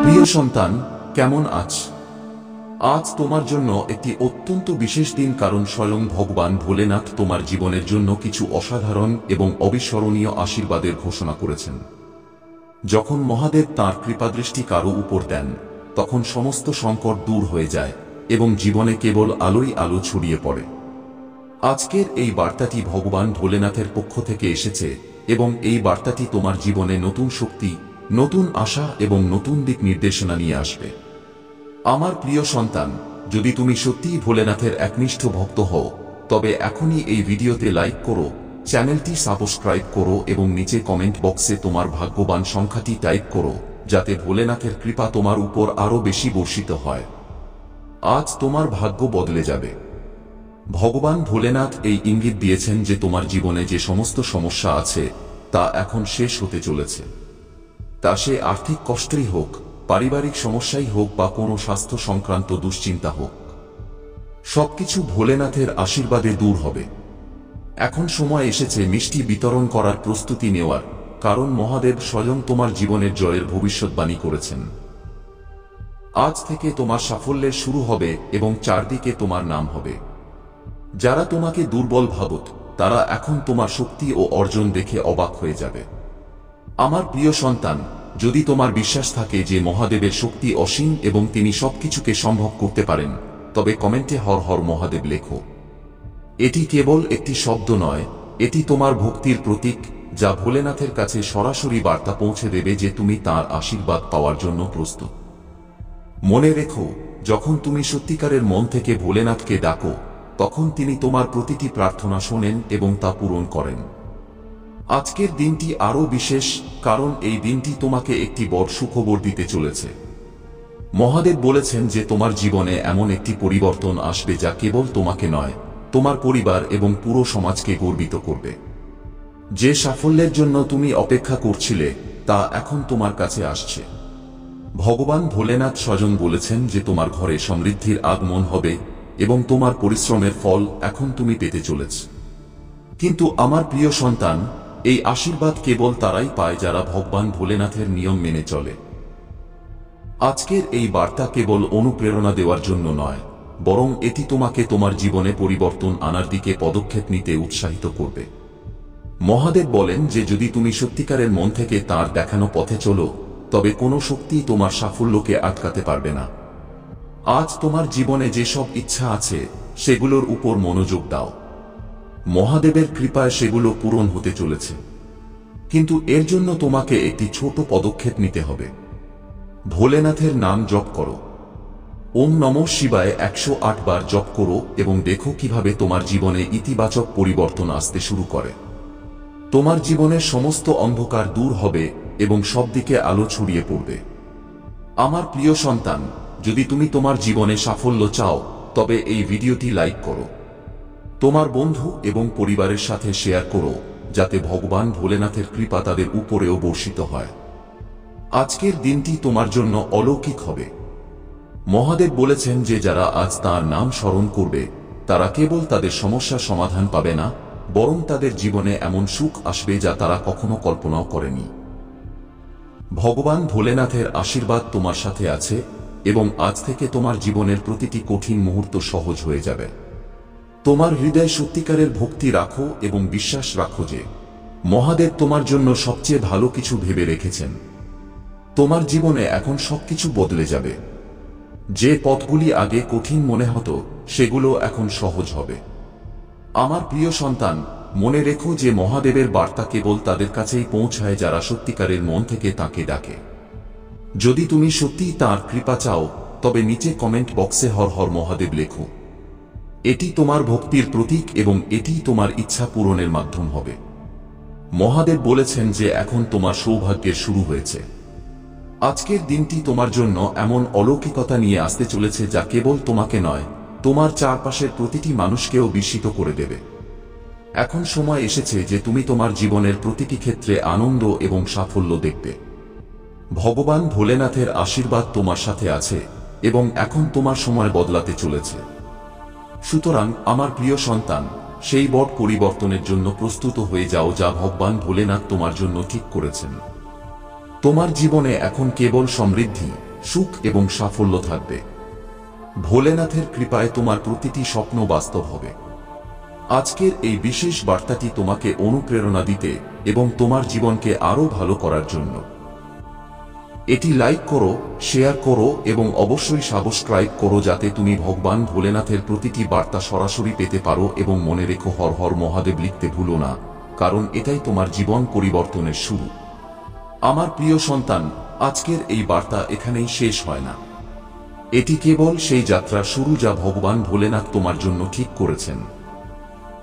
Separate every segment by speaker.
Speaker 1: প্রিয় সন্তান, কেমন আছ? আজ তোমার জন্য একটি অত্যন্ত বিশেষ দিন, কারণ স্বয়ং ভগবান ভোলেনাথ তোমার জীবনের জন্য কিছু অসাধারণ এবং অবিস্মরণীয় আশীর্বাদের ঘোষণা করেছেন। যখন মহাদেব তাঁর কৃপাদৃষ্টি কারো উপর দেন, তখন সমস্ত সংকট দূর হয়ে যায় এবং জীবনে কেবল আলোই আলো ছড়িয়ে পড়ে। আজকের এই বার্তাটি ভগবান ভোলেনাথের পক্ষ থেকে এসেছে এবং এই বার্তাটি তোমার জীবনে নতুন শক্তি, নতুন আশা এবং নতুন দিক নির্দেশনা নিয়ে আসবে। আমার প্রিয় সন্তান, যদি তুমি সত্যিই ভোলেনাথের একনিষ্ঠ ভক্ত হও, তবে এখনই এই ভিডিওতে লাইক করো, চ্যানেলটি সাবস্ক্রাইব করো এবং নিচে কমেন্ট বক্সে তোমার ভাগ্যবান সংখ্যাটি টাইপ করো, যাতে ভোলেনাথের কৃপা তোমার উপর আরও বেশি বর্ষিত হয়। আজ তোমার ভাগ্য বদলে যাবে। ভগবান ভোলেনাথ এই ইঙ্গিত দিয়েছেন যে তোমার জীবনে যে সমস্ত সমস্যা আছে তা এখন শেষ হতে চলেছে। তা সে আর্থিক কষ্টই হোক, পারিবারিক সমস্যাই হোক বা কোনো স্বাস্থ্য সংক্রান্ত দুশ্চিন্তা হোক, সবকিছু ভোলেনাথের আশীর্বাদে দূর হবে। এখন সময় এসেছে মিষ্টি বিতরণ করার প্রস্তুতি নেওয়ার, কারণ মহাদেব স্বয়ং তোমার জীবনের জয়ের ভবিষ্যৎবাণী করেছেন। আজ থেকে তোমার সাফল্যের শুরু হবে এবং চারদিকে তোমার নাম হবে। যারা তোমাকে দুর্বল ভাবত, তারা এখন তোমার শক্তি ও অর্জন দেখে অবাক হয়ে যাবে। আমার প্রিয় সন্তান, যদি তোমার বিশ্বাস থাকে যে মহাদেবের শক্তি অসীম এবং তিনি সবকিছুকে সম্ভব করতে পারেন, তবে কমেন্টে হর হর মহাদেব লেখো। এটি কেবল একটি শব্দ নয়, এটি তোমার ভক্তির প্রতীক, যা ভোলেনাথের কাছে সরাসরি বার্তা পৌঁছে দেবে যে তুমি তাঁর আশীর্বাদ পাওয়ার জন্য প্রস্তুত। মনে রেখো, যখন তুমি সত্যিকারের মন থেকে ভোলেনাথকে ডাকো, তখন তিনি তোমার প্রতিটি প্রার্থনা শোনেন এবং তা পূরণ করেন। আজকের দিনটি আরও বিশেষ, কারণ এই দিনটি তোমাকে একটি বড় সুখবর দিতে চলেছে। মহাদেব বলেছেন যে তোমার জীবনে এমন একটি পরিবর্তন আসবে যা কেবল তোমাকে নয়, তোমার পরিবার এবং পুরো সমাজকে গর্বিত করবে। যে সাফল্যের জন্য তুমি অপেক্ষা করছিলে, তা এখন তোমার কাছে আসছে। ভগবান ভোলেনাথ স্বয়ং বলেছেন যে তোমার ঘরে সমৃদ্ধির আগমন হবে এবং তোমার পরিশ্রমের ফল এখন তুমি পেতে চলেছ। কিন্তু আমার প্রিয় সন্তান, এই আশীর্বাদ কেবল তারাই পায় যারা ভগবান ভোলেনাথের নিয়ম মেনে চলে। আজকের এই বার্তা কেবল অনুপ্রেরণা দেওয়ার জন্য নয়, বরং এটি তোমাকে তোমার জীবনে পরিবর্তন আনার দিকে পদক্ষেপ নিতে উৎসাহিত করবে। মহাদেব বলেন যে যদি তুমি সত্যিকারের মন থেকে তাঁর দেখানো পথে চলো, তবে কোনো শক্তিই তোমার সাফল্যকে আটকাতে পারবে না। আজ তোমার জীবনে যেসব ইচ্ছা আছে, সেগুলোর উপর মনোযোগ দাও। মহাদেবের কৃপায় সেগুলো পূরণ হতে চলেছে। কিন্তু এর জন্য তোমাকে একটি ছোট পদক্ষেপ নিতে হবে। ভোলেনাথের নাম জপ করো। ওম নমঃ শিবায় 108 বার জপ করো এবং দেখো কিভাবে তোমার জীবনে ইতিবাচক পরিবর্তন আসতে শুরু করে। তোমার জীবনের সমস্ত অন্ধকার দূর হবে এবং সব দিকে আলো ছড়িয়ে পড়বে। আমার প্রিয় সন্তান, যদি তুমি তোমার জীবনে সাফল্য চাও, তবে এই ভিডিওটি লাইক করো। তোমার বন্ধু এবং পরিবারের সাথে শেয়ার করো, যাতে ভগবান ভোলেনাথের কৃপা তাদের উপরেও বর্ষিত হয়। আজকের দিনটি তোমার জন্য অলৌকিক হবে। মহাদেব বলেছেন যে যারা আজ তাঁর নাম স্মরণ করবে, তারা কেবল তাদের সমস্যা সমাধান পাবে না, বরং তাদের জীবনে এমন সুখ আসবে যা তারা কখনো কল্পনাও করেনি। ভগবান ভোলেনাথের আশীর্বাদ তোমার সাথে আছে এবং আজ থেকে তোমার জীবনের প্রতিটি কঠিন মুহূর্ত সহজ হয়ে যাবে। তোমার হৃদয়ে সত্যিকারের ভক্তি রাখো এবং বিশ্বাস রাখো যে মহাদেব তোমার জন্য সবচেয়ে ভালো কিছু ভেবে রেখেছেন। তোমার জীবনে এখন সবকিছু বদলে যাবে। যে পথগুলি আগে কঠিন মনে হতো, সেগুলো এখন সহজ হবে। আমার প্রিয় সন্তান, মনে রেখো যে মহাদেবের বার্তা কেবল তাদের কাছেই পৌঁছায় যারা সত্যিকারের মন থেকে তাঁকে ডাকে। যদি তুমি সত্যিই তাঁর কৃপা চাও, তবে নিচে কমেন্ট বক্সে হর হর মহাদেব লেখো। এটি তোমার ভক্তির প্রতীক এবং এটি তোমার ইচ্ছা পূরণের মাধ্যম হবে। মহাদেব বলেছেন যে এখন তোমার সৌভাগ্যের শুরু হয়েছে। আজকের দিনটি তোমার জন্য এমন অলৌকিকতা নিয়ে আসতে চলেছে যা কেবল তোমাকে নয়, তোমার চারপাশের প্রতিটি মানুষকেও বিস্মিত করে দেবে। এখন সময় এসেছে যে তুমি তোমার জীবনের প্রতিটি ক্ষেত্রে আনন্দ এবং সাফল্য দেখবে। ভগবান ভোলেনাথের আশীর্বাদ তোমার সাথে আছে এবং এখন তোমার সময় বদলাতে চলেছে। সুতরাং আমার প্রিয় সন্তান, সেই বড় পরিবর্তনের জন্য প্রস্তুত হয়ে যাও যা ভগবান ভোলেনাথ তোমার জন্য ঠিক করেছেন। তোমার জীবনে এখন কেবল সমৃদ্ধি, সুখ এবং সাফল্য থাকবে। ভোলেনাথের কৃপায় তোমার প্রতিটি স্বপ্ন বাস্তব হবে। আজকের এই বিশেষ বার্তাটি তোমাকে অনুপ্রেরণা দিতে এবং তোমার জীবনকে আরও ভালো করার জন্য। এটি লাইক করো, শেয়ার করো এবং অবশ্যই সাবস্ক্রাইব করো যাতে তুমি ভগবান ভোলেনাথের প্রতিটি বার্তা সরাসরি পেতে পারো। এবং মনে রেখো, হর হর মহাদেব লিখতে ভুলো না, কারণ এটাই তোমার জীবন পরিবর্তনের শুরু। আমার প্রিয় সন্তান, আজকের এই বার্তা এখানেই শেষ হয় না। এটি কেবল সেই যাত্রার শুরু যা ভগবান ভোলেনাথ তোমার জন্য ঠিক করেছেন।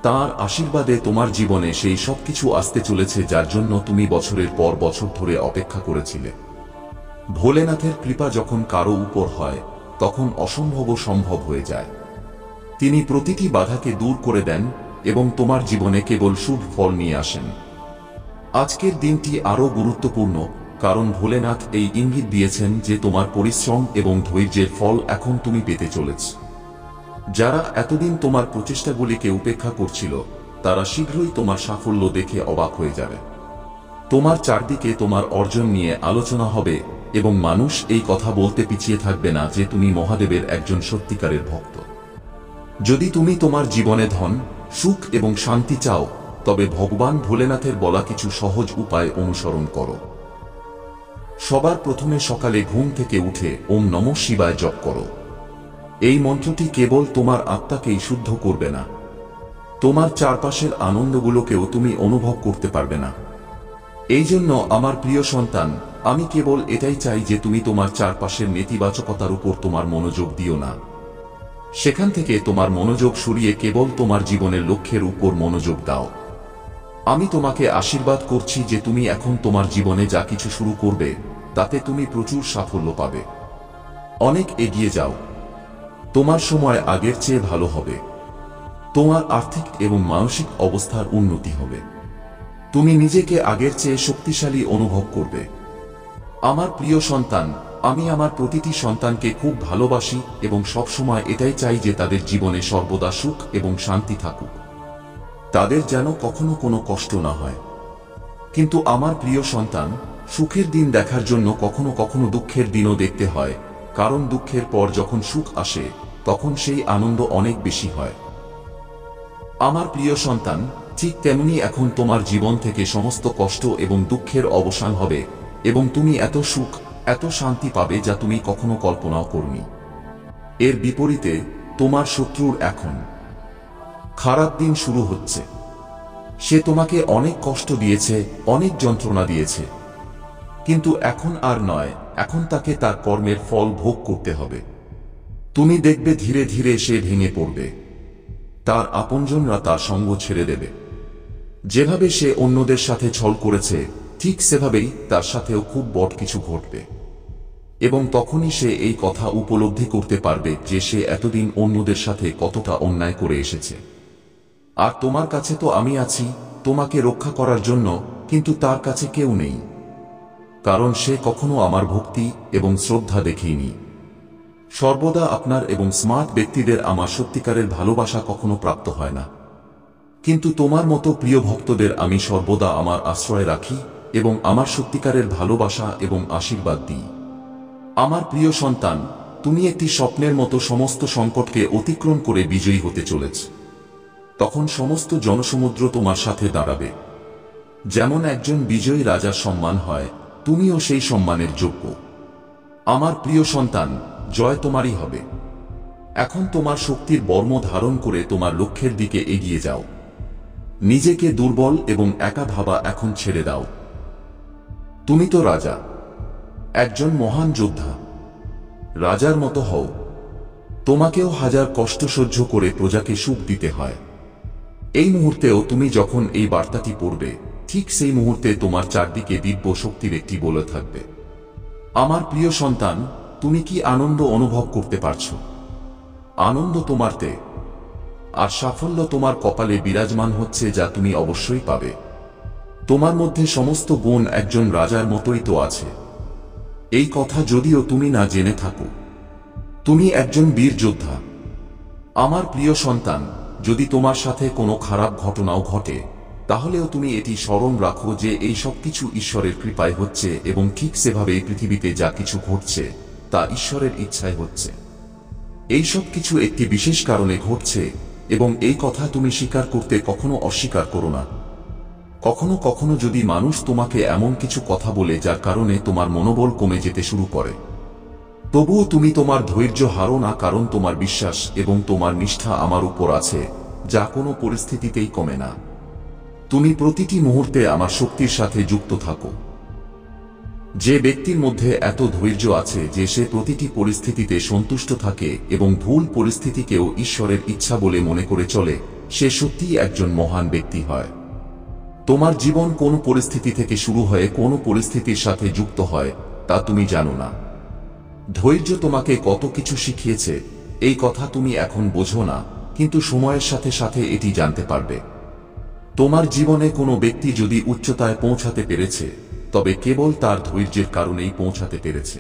Speaker 1: তাঁর আশীর্বাদে তোমার জীবনে সেই সব কিছু আসতে চলেছে যার জন্য তুমি বছরের পর বছর ধরে অপেক্ষা করেছিলে। ভোলেনাথের কৃপা যখন কারো উপর হয় তখন অসম্ভবও সম্ভব হয়ে যায়। তিনি প্রতিটি বাধাকে দূর করে দেন এবং তোমার জীবনে কেবল শুভ ফল নিয়ে আসেন। আজকের দিনটি আরও গুরুত্বপূর্ণ কারণ ভোলেনাথ এই ইঙ্গিত দিয়েছেন যে তোমার পরিশ্রম এবং ধৈর্যের ফল এখন তুমি পেতে চলেছ। যারা এতদিন তোমার প্রচেষ্টাগুলিকে উপেক্ষা করছিল তারা শীঘ্রই তোমার সাফল্য দেখে অবাক হয়ে যাবে। তোমার চারদিকে তোমার অর্জন নিয়ে আলোচনা হবে এবং মানুষ এই কথা বলতে পিছিয়ে থাকবে না যে তুমি মহাদেবের একজন সত্যিকারের ভক্ত। যদি তুমি তোমার জীবনে ধন, সুখ এবং শান্তি চাও তবে ভগবান ভোলেনাথের বলা কিছু সহজ উপায় অনুসরণ করো। সবার প্রথমে সকালে ঘুম থেকে উঠে ওম নমঃ শিবায় জপ করো। এই মন্ত্রটি কেবল তোমার আত্মাকেই শুদ্ধ করবে না, তোমার চারপাশের আনন্দগুলোকেও তুমি অনুভব করতে পারবে না। এই জন্য আমার প্রিয় সন্তান, আমি কেবল এটাই চাই যে তুমি তোমার চারপাশের নেতিবাচকতার উপর তোমার মনোযোগ দিও না। সেখান থেকে তোমার মনোযোগ সরিয়ে কেবল তোমার জীবনের লক্ষ্যের উপর মনোযোগ দাও। আমি তোমাকে আশীর্বাদ করছি যে তুমি এখন তোমার জীবনে যা কিছু শুরু করবে তাতে তুমি প্রচুর সাফল্য পাবে। অনেক এগিয়ে যাও, তোমার সময় আগের চেয়ে ভালো হবে। তোমার আর্থিক এবং মানসিক অবস্থার উন্নতি হবে। তুমি নিজেকে আগের চেয়ে শক্তিশালী অনুভব করবে। আমার প্রিয় সন্তান, আমি আমার প্রতিটি সন্তানকে খুব ভালোবাসি এবং সবসময় এটাই চাই যে তাদের জীবনে সর্বদা সুখ এবং শান্তি থাকুক, তাদের যেন কখনো কোনো কষ্ট না হয়। কিন্তু আমার প্রিয় সন্তান, সুখের দিন দেখার জন্য কখনো কখনো দুঃখের দিনও দেখতে হয়, কারণ দুঃখের পর যখন সুখ আসে তখন সেই আনন্দ অনেক বেশি হয়। আমার প্রিয় সন্তান, ঠিক তেমনি এখন তোমার জীবন থেকে সমস্ত কষ্ট এবং দুঃখের অবসান হবে এবং তুমি এত সুখ, এত শান্তি পাবে যা তুমি কখনো কল্পনাও করনি। এর বিপরীতে তোমার শত্রুর এখন খারাপ দিন শুরু হচ্ছে। সে তোমাকে অনেক কষ্ট দিয়েছে, অনেক যন্ত্রণা দিয়েছে, কিন্তু এখন আর নয়, এখন তাকে তার কর্মের ফল ভোগ করতে হবে। তুমি দেখবে ধীরে ধীরে সে ভেঙে পড়বে, তার আপনজনরা তার সঙ্গ ছেড়ে দেবে। যেভাবে সে অন্যদের সাথে ছল করেছে ঠিক সেভাবেই তার সাথেও খুব বড় কিছু ঘটবে এবং তখনই সে এই কথা উপলব্ধি করতে পারবে যে সে এতদিন অন্যদের সাথে কতটা অন্যায় করে এসেছে। আর তোমার কাছে তো আমি আছি তোমাকে রক্ষা করার জন্য, কিন্তু তার কাছে কেউ নেই, কারণ সে কখনো আমার ভক্তি এবং শ্রদ্ধা দেখেনি। সর্বদা আপনার এবং স্মার্ট ব্যক্তিদের আমার সত্যিকারের ভালোবাসা কখনো প্রাপ্ত হয় না, কিন্তু তোমার মতো প্রিয় ভক্তদের আমি সর্বদা আমার আশ্রয় রাখি এবং আমার সত্যিকারের ভালোবাসা এবং আশীর্বাদ দিই। আমার প্রিয় সন্তান, তুমি একটি স্বপ্নের মতো সমস্ত সংকটকে অতিক্রম করে বিজয়ী হতে চলেছ। তখন সমস্ত জনসমুদ্র তোমার সাথে দাঁড়াবে। যেমন একজন বিজয়ী রাজার সম্মান হয়, তুমিও সেই সম্মানের যোগ্য। আমার প্রিয় সন্তান, জয় তোমারই হবে। এখন তোমার শক্তির বর্ম ধারণ করে তোমার লক্ষ্যের দিকে এগিয়ে যাও। নিজেকে দুর্বল এবং একা ভাবা এখন ছেড়ে দাও। তুমি তো রাজা, একজন মহান যোদ্ধা। রাজার মতো হও। তোমাকেও হাজার কষ্ট সহ্য করে প্রজাকে সুখ দিতে হয়। এই মুহূর্তেও তুমি যখন এই বার্তাটি পড়বে, ঠিক সেই মুহূর্তে তোমার চারদিকে দিব্য শক্তির একটি বলে থাকবে। আমার প্রিয় সন্তান, তুমি কি আনন্দ অনুভব করতে পারছো? আনন্দ তোমারতে আর সাফল্য তোমার কপালে বিরাজমান হচ্ছে, যা তুমি অবশ্যই পাবে। তোমার মধ্যে সমস্ত গুণ একজন রাজার মতোই তো আছে। এই কথা যদিও তুমি না জেনে থাকো, তুমি একজন বীর যোদ্ধা। আমার প্রিয় সন্তান, যদি তোমার সাথে কোনো খারাপ ঘটনাও ঘটে তাহলেও তুমি এটি স্মরণ রাখো যে এই সব কিছু ঈশ্বরের কৃপায় হচ্ছে এবং ঠিক সেভাবেই পৃথিবীতে যা কিছু ঘটছে তা ঈশ্বরের ইচ্ছায় হচ্ছে। এই সব কিছু একটি বিশেষ কারণে ঘটছে, এবং এই কথা তুমি স্বীকার করতে কখনো অস্বীকার করো না। কখনো কখনো যদি মানুষ তোমাকে এমন কিছু কথা বলে যার কারণে তোমার মনোবল কমে যেতে শুরু করে, তবুও তুমি তোমার ধৈর্য হারো না, কারণ তোমার বিশ্বাস এবং তোমার নিষ্ঠা আমার উপর আছে, যা কোনো পরিস্থিতিতেই কমে না। তুমি প্রতিটি মুহূর্তে আমার শক্তির সাথে যুক্ত থাকো। যে ব্যক্তির মধ্যে এত ধৈর্য আছে যে সে প্রতিটি পরিস্থিতিতে সন্তুষ্ট থাকে এবং ভুল পরিস্থিতিকেও ঈশ্বরের ইচ্ছা বলে মনে করে চলে, সে সত্যিই একজন মহান ব্যক্তি হয়। তোমার জীবন কোন পরিস্থিতি থেকে শুরু হয়ে কোন পরিস্থিতির সাথে যুক্ত হয় তা তুমি জানো না। ধৈর্য তোমাকে কত কিছু শিখিয়েছে এই কথা তুমি এখন বোঝো না, কিন্তু সময়ের সাথে সাথে এটি জানতে পারবে। তোমার জীবনে কোনো ব্যক্তি যদি উচ্চতায় পৌঁছাতে পেরেছে, তবে কেবল তার ধৈর্যের কারণেই পৌঁছাতে পেরেছে।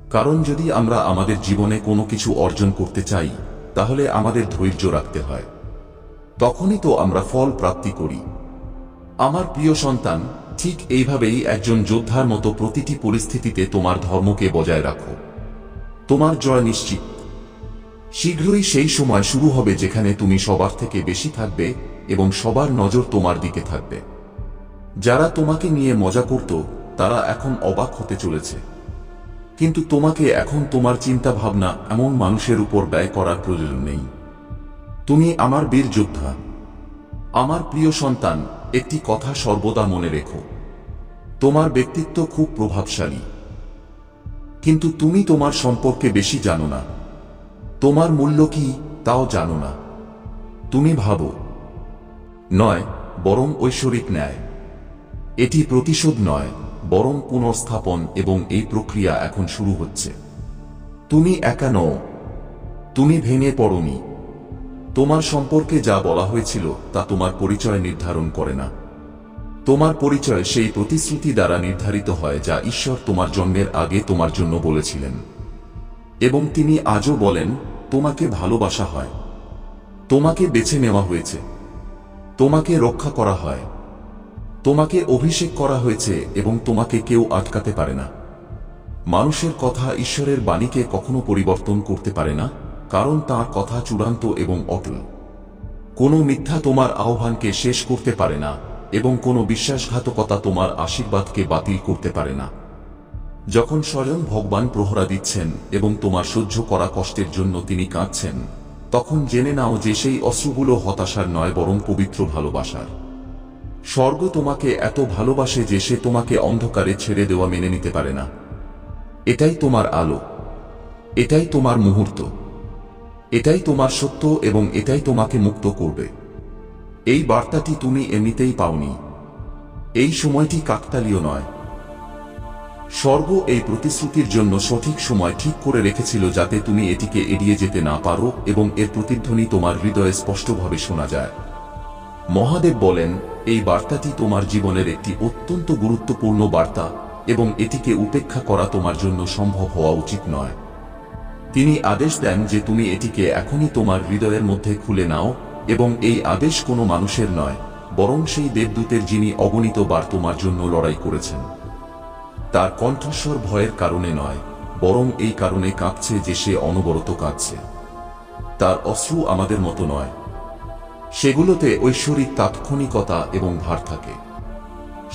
Speaker 1: কারণ যদি আমরা আমাদের জীবনে কোনো কিছু অর্জন করতে চাই, তাহলে আমাদের ধৈর্য রাখতে হয়। তখনই তো আমরা ফল প্রাপ্তি করি। আমার প্রিয় সন্তান, ঠিক এইভাবেই একজন যোদ্ধার মতো প্রতিটি পরিস্থিতিতে তোমার ধর্মকে বজায় রাখো। তোমার জয় নিশ্চিত। শীঘ্রই সেই সময় শুরু হবে যেখানে তুমি সবার থেকে বেশি থাকবে এবং সবার নজর তোমার দিকে থাকবে। যারা তোমাকে নিয়ে মজা করত তারা এখন অবাক হতে চলেছে। কিন্তু তোমাকে এখন তোমার চিন্তা ভাবনা এমন মানুষের উপর ব্যয় করার প্রয়োজন নেই। তুমি আমার বীর যোদ্ধা। আমার প্রিয় সন্তান, একটি কথা সর্বদা মনে রেখো। তোমার ব্যক্তিত্ব খুব প্রভাবশালী, কিন্তু তুমি তোমার সম্পর্কে বেশি জানো না। তোমার মূল্য কি তাও জানো না। তুমি ভাবো নয়, বরং ঐশ্বরিক ন্যায়। এটি প্রতিশোধ নয়, বরং পুনর্স্থাপন, এবং এই প্রক্রিয়া এখন শুরু হচ্ছে। তুমি একা নও। তুমি ভেঙে পড়োনি। তোমার সম্পর্কে যা বলা হয়েছিল তা তোমার পরিচয় নির্ধারণ করে না। তোমার পরিচয় সেই প্রতিশ্রুতি দ্বারা নির্ধারিত হয় যা ঈশ্বর তোমার জন্মের আগে তোমার জন্য বলেছিলেন। এবং তিনি আজও বলেন, তোমাকে ভালোবাসা হয়, তোমাকে বেছে নেওয়া হয়েছে, তোমাকে রক্ষা করা হয়, তোমাকে অভিষেক করা হয়েছে, এবং তোমাকে কেউ আটকাতে পারে না। মানুষের কথা ঈশ্বরের বাণীকে কখনো পরিবর্তন করতে পারে না, কারণ তাঁর কথা চূড়ান্ত এবং অটল। কোনো মিথ্যা তোমার আহ্বানকে শেষ করতে পারে না, এবং কোনো বিশ্বাসঘাতকতা তোমার আশীর্বাদকে বাতিল করতে পারে না। যখন স্বয়ং ভগবান প্রহরা দিচ্ছেন এবং তোমার সহ্য করা কষ্টের জন্য তিনি কাঁদছেন, তখন জেনে নাও যে সেই অশ্রুগুলো হতাশার নয়, বরং পবিত্র ভালোবাসার। স্বর্গ তোমাকে এত ভালোবাসে যে সে তোমাকে অন্ধকারে ছেড়ে দেওয়া মেনে নিতে পারে না। এটাই তোমার আলো, এটাই তোমার মুহূর্ত, এটাই তোমার সত্য, এবং এটাই তোমাকে মুক্ত করবে। এই বার্তাটি তুমি এমনিতেই পাওনি। এই সময়টি কাকতালীয় নয়। স্বর্গ এই প্রতিশ্রুতির জন্য সঠিক সময় ঠিক করে রেখেছিল যাতে তুমি এটিকে এড়িয়ে যেতে না পারো, এবং এর প্রতিধ্বনি তোমার হৃদয়ে স্পষ্টভাবে শোনা যায়। মহাদেব বলেন, এই বার্তাটি তোমার জীবনের একটি অত্যন্ত গুরুত্বপূর্ণ বার্তা, এবং এটিকে উপেক্ষা করা তোমার জন্য সম্ভব হওয়া উচিত নয়। তিনি আদেশ দেন যে তুমি এটিকে এখনই তোমার হৃদয়ের মধ্যে খুলে নাও, এবং এই আদেশ কোনো মানুষের নয়, বরং সেই দেবদূতের যিনি অগণিত বার তোমার জন্য লড়াই করেছেন। তার কণ্ঠস্বর ভয়ের কারণে নয়, বরং এই কারণে কাঁপছে যে সে অনবরত কাঁদছে। তার অশ্রু আমাদের মতো নয়। সেগুলোতে ঐশ্বরিক তাৎক্ষণিকতা এবং ভার থাকে।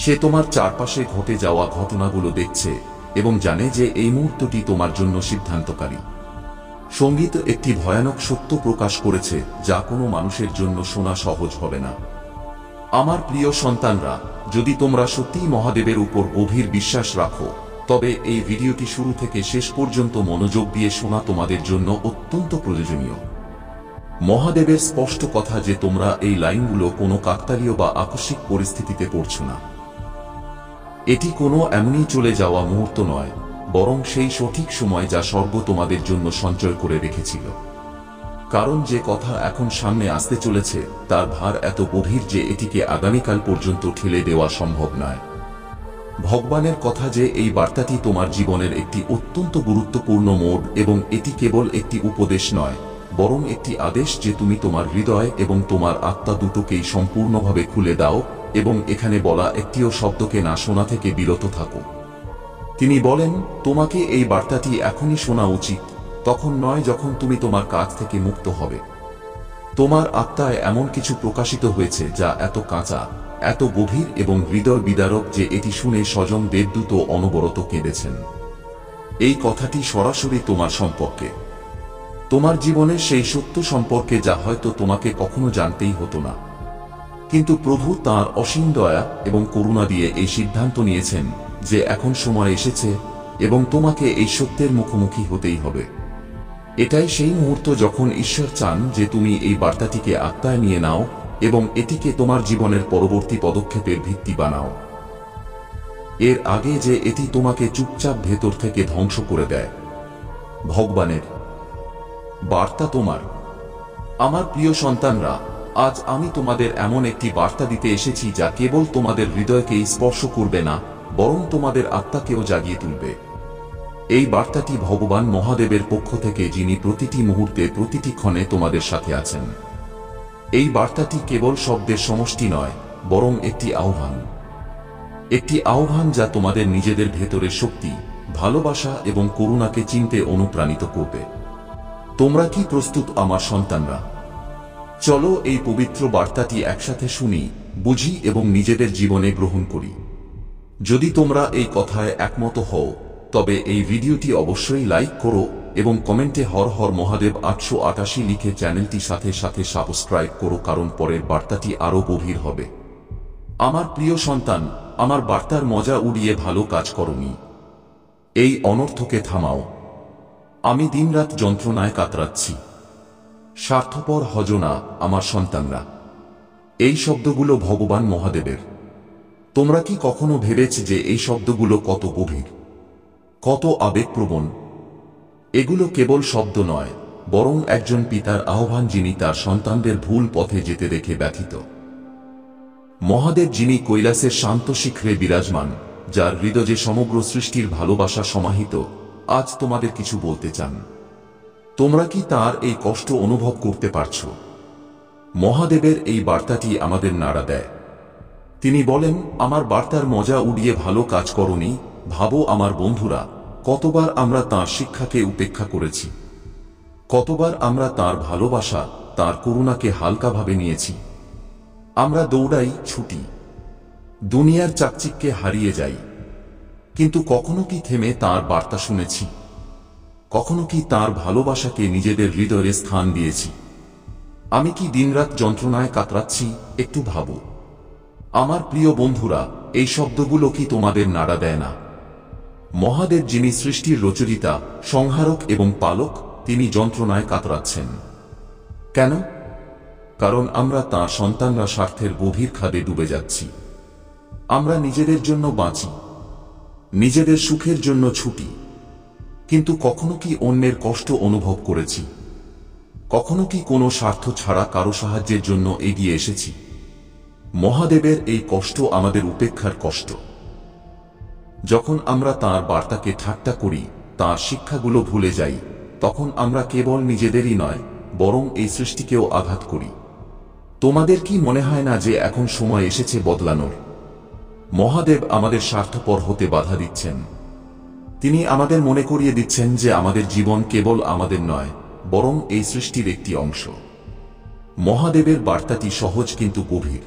Speaker 1: সে তোমার চারপাশে ঘটে যাওয়া ঘটনাগুলো দেখছে এবং জানে যে এই মুহূর্তটি তোমার জন্য সিদ্ধান্তকারী। সঙ্গীত একটি ভয়ানক সত্য প্রকাশ করেছে যা কোনো মানুষের জন্য শোনা সহজ হবে না। আমার প্রিয় সন্তানরা, যদি তোমরা সত্যিই মহাদেবের উপর গভীর বিশ্বাস রাখো, তবে এই ভিডিওটি শুরু থেকে শেষ পর্যন্ত মনোযোগ দিয়ে শোনা তোমাদের জন্য অত্যন্ত প্রয়োজনীয়। মহাদেবের স্পষ্ট কথা যে তোমরা এই লাইনগুলো কোনো কাকতালীয় বা আকস্মিক পরিস্থিতিতে পড়ছ না। এটি কোনো এমনি চলে যাওয়া মুহূর্ত নয়, বরং সেই সঠিক সময় যা স্বর্গ তোমাদের জন্য সঞ্চয় করে রেখেছিল। কারণ যে কথা এখন সামনে আসতে চলেছে তার ভার এত গভীর যে এটিকে আগামীকাল পর্যন্ত ঠেলে দেওয়া সম্ভব নয়। ভগবানের কথা যে এই বার্তাটি তোমার জীবনের একটি অত্যন্ত গুরুত্বপূর্ণ মোড়, এবং এটি কেবল একটি উপদেশ নয়, বরং একটি আদেশ যে তুমি তোমার হৃদয় এবং তোমার আত্মা দুটোকেই সম্পূর্ণভাবে খুলে দাও, এবং এখানে বলা একটিও শব্দকে না শোনা থেকে বিরত থাকো। তিনি বলেন, তোমাকে এই বার্তাটি এখনই শোনা উচিত, তখন নয় যখন তুমি তোমার কাজ থেকে মুক্ত হবে। তোমার আত্মায় এমন কিছু প্রকাশিত হয়েছে যা এত কাঁচা, এত গভীর এবং হৃদয় বিদারক যে এটি শুনে স্বজন দেবদূত অনবরত কেঁদেছেন। এই কথাটি সরাসরি তোমার সম্পর্কে, তোমার জীবনের সেই সত্য সম্পর্কে যা হয়তো তোমাকে কখনো জানতেই হতো না। কিন্তু প্রভু তাঁর অসীম দয়া এবং করুণা দিয়ে এই সিদ্ধান্ত নিয়েছেন যে এখন সময় এসেছে এবং তোমাকে এই সত্যের মুখোমুখি হতেই হবে। এটাই সেই মুহূর্ত যখন ঈশ্বর চান যে তুমি এই বার্তাটিকে আত্মায় নিয়ে নাও এবং এটিকে তোমার জীবনের পরবর্তী পদক্ষেপের ভিত্তি বানাও, এর আগে যে এটি তোমাকে চুপচাপ ভেতর থেকে ধ্বংস করে দেয়। ভগবানের বার্তা তোমার। আমার প্রিয় সন্তানরা, আজ আমি তোমাদের এমন একটি বার্তা দিতে এসেছি যা কেবল তোমাদের হৃদয়কেই স্পর্শ করবে না, বরং তোমাদের আত্মাকেও জাগিয়ে তুলবে। এই বার্তাটি ভগবান মহাদেবের পক্ষ থেকে, যিনি প্রতিটি মুহূর্তে প্রতিটি ক্ষণে তোমাদের সাথে আছেন। এই বার্তাটি কেবল শব্দের সমষ্টি নয়, বরং একটি আহ্বান। একটি আহ্বান যা তোমাদের নিজেদের ভেতরের শক্তি, ভালোবাসা এবং করুণাকে চিনতে অনুপ্রাণিত করবে। তোমরা কি প্রস্তুত আমার সন্তানরা? চলো এই পবিত্র বার্তাটি একসাথে শুনি, বুঝি এবং নিজেদের জীবনে গ্রহণ করি। যদি তোমরা এই কথায় একমত হও, তবে এই ভিডিওটি অবশ্যই লাইক করো এবং কমেন্টে হর হর মহাদেব 888 লিখে চ্যানেলটি সাথে সাথে সাবস্ক্রাইব করো, কারণ পরের বার্তাটি আরও গভীর হবে। আমার প্রিয় সন্তান, আমার বার্তার মজা উড়িয়ে ভালো কাজ করনি। এই অনর্থকে থামাও। আমি দিনরাত যন্ত্রণায় কাতরাচ্ছি। স্বার্থপর হজো না আমার সন্তানরা। এই শব্দগুলো ভগবান মহাদেবের। তোমরা কি কখনো ভেবেছ যে এই শব্দগুলো কত গভীর, কত আবেগপ্রবণ? এগুলো কেবল শব্দ নয়, বরং একজন পিতার আহ্বান, যিনি তার সন্তানদের ভুল পথে যেতে দেখে ব্যথিত। মহাদেব, যিনি কৈলাসের শান্ত শিখরে বিরাজমান, যার হৃদয়ে সমগ্র সৃষ্টির ভালোবাসা সমাহিত, আজ তোমাদের কিছু বলতে চান। তোমরা কি তার এই কষ্ট অনুভব করতে পারছ? মহাদেবের এই বার্তাটি আমাদের নাড়া দেয়। তিনি বলেন, আমার বার্তার মজা উড়িয়ে ভালো কাজ করনি। ভাবো আমার বন্ধুরা, কতবার আমরা তাঁর শিক্ষাকে উপেক্ষা করেছি, কতবার আমরা তাঁর ভালোবাসা, তাঁর করুণাকে হালকাভাবে নিয়েছি। আমরা দৌড়াই, ছুটি, দুনিয়ার চাকচিক্যে হারিয়ে যাই, কিন্তু কখনো কি থেমে তাঁর বার্তা শুনেছি? কখনো কি তাঁর ভালোবাসাকে নিজেদের হৃদয়ে স্থান দিয়েছি? আমি কি দিনরাত যন্ত্রণায় কাতরাচ্ছি? একটু ভাবো। আমার প্রিয় বন্ধুরা, এই শব্দগুলো কি তোমাদের নাড়া দেয় না? মহাদেব, যিনি সৃষ্টির রচয়িতা, সংহারক এবং পালক, তিনি যন্ত্রণায় কাতরাচ্ছেন। কেন? কারণ আমরা তাঁর সন্তানরা স্বার্থের গভীর খাদে ডুবে যাচ্ছি। আমরা নিজেদের জন্য বাঁচি, নিজেদের সুখের জন্য ছুটি, কিন্তু কখনো কি অন্যের কষ্ট অনুভব করেছি? কখনো কি কোনো স্বার্থ ছাড়া কারো সাহায্যের জন্য এগিয়ে এসেছি? মহাদেবের এই কষ্ট আমাদের উপেক্ষার কষ্ট। যখন আমরা তাঁর বার্তাকে ঠাট্টা করি, তাঁর শিক্ষাগুলো ভুলে যাই, তখন আমরা কেবল নিজেদেরই নয়, বরং এই সৃষ্টিকেও আঘাত করি। তোমাদের কি মনে হয় না যে এখন সময় এসেছে বদলানোর? মহাদেব আমাদের স্বার্থপর হতে বাধা দিচ্ছেন। তিনি আমাদের মনে করিয়ে দিচ্ছেন যে আমাদের জীবন কেবল আমাদের নয়, বরং এই সৃষ্টির একটি অংশ। মহাদেবের বার্তাটি সহজ কিন্তু গভীর।